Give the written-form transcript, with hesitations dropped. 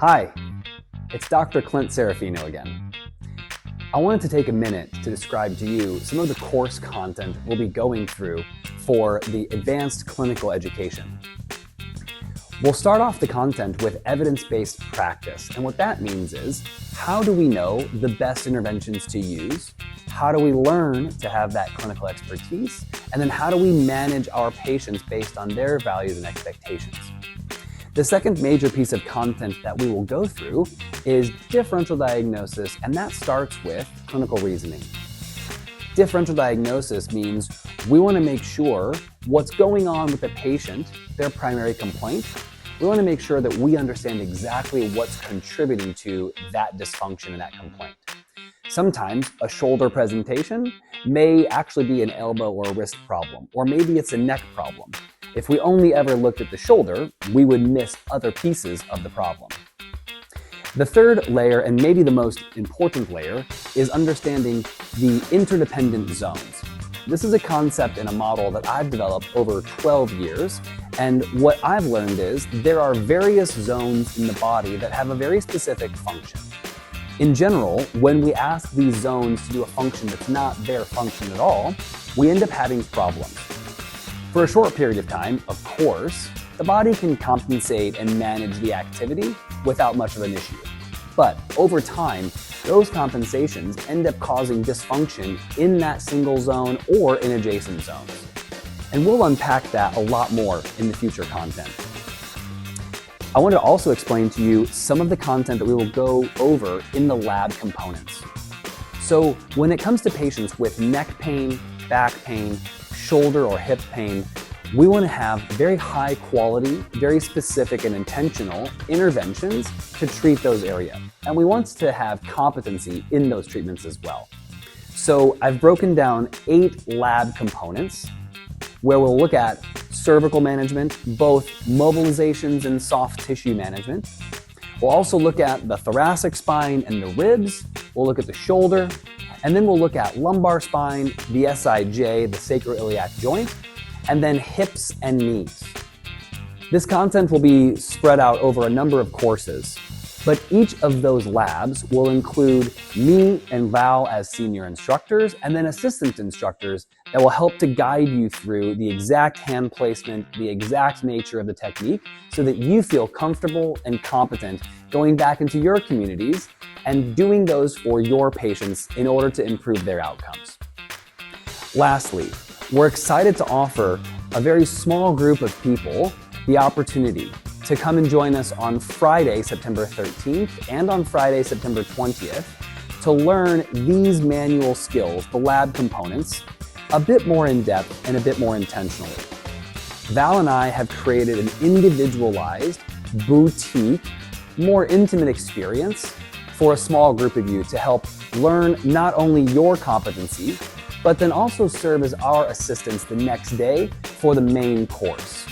Hi, it's Dr. Clint Serafino again. I wanted to take a minute to describe to you some of the course content we'll be going through for the advanced clinical education. We'll start off the content with evidence-based practice, and what that means is, how do we know the best interventions to use? How do we learn to have that clinical expertise? And then how do we manage our patients based on their values and expectations? The second major piece of content that we will go through is differential diagnosis, and that starts with clinical reasoning. Differential diagnosis means we want to make sure what's going on with the patient, their primary complaint. We want to make sure that we understand exactly what's contributing to that dysfunction and that complaint. Sometimes a shoulder presentation may actually be an elbow or a wrist problem, or maybe it's a neck problem. If we only ever looked at the shoulder, we would miss other pieces of the problem. The third layer, and maybe the most important layer, is understanding the interdependent zones. This is a concept and a model that I've developed over 12 years, and what I've learned is there are various zones in the body that have a very specific function. In general, when we ask these zones to do a function that's not their function at all, we end up having problems. For a short period of time, of course, the body can compensate and manage the activity without much of an issue. But over time, those compensations end up causing dysfunction in that single zone or in adjacent zones. And we'll unpack that a lot more in the future content. I want to also explain to you some of the content that we will go over in the lab components. So when it comes to patients with neck pain, back pain, shoulder or hip pain, we want to have very high quality, very specific and intentional interventions to treat those areas. And we want to have competency in those treatments as well. So I've broken down 8 lab components where we'll look at cervical management, both mobilizations and soft tissue management. We'll also look at the thoracic spine and the ribs. We'll look at the shoulder. And then we'll look at lumbar spine, the SIJ, the sacroiliac joint, and then hips and knees. This content will be spread out over a number of courses, but each of those labs will include me and Val as senior instructors, and then assistant instructors that will help to guide you through the exact hand placement, the exact nature of the technique, so that you feel comfortable and competent going back into your communities and doing those for your patients in order to improve their outcomes. Lastly, we're excited to offer a very small group of people the opportunity to come and join us on Friday, September 13th and on Friday, September 20th to learn these manual skills, the lab components, a bit more in depth and a bit more intentionally. Val and I have created an individualized, boutique, more intimate experience for a small group of you to help learn not only your competency, but then also serve as our assistants the next day for the main course.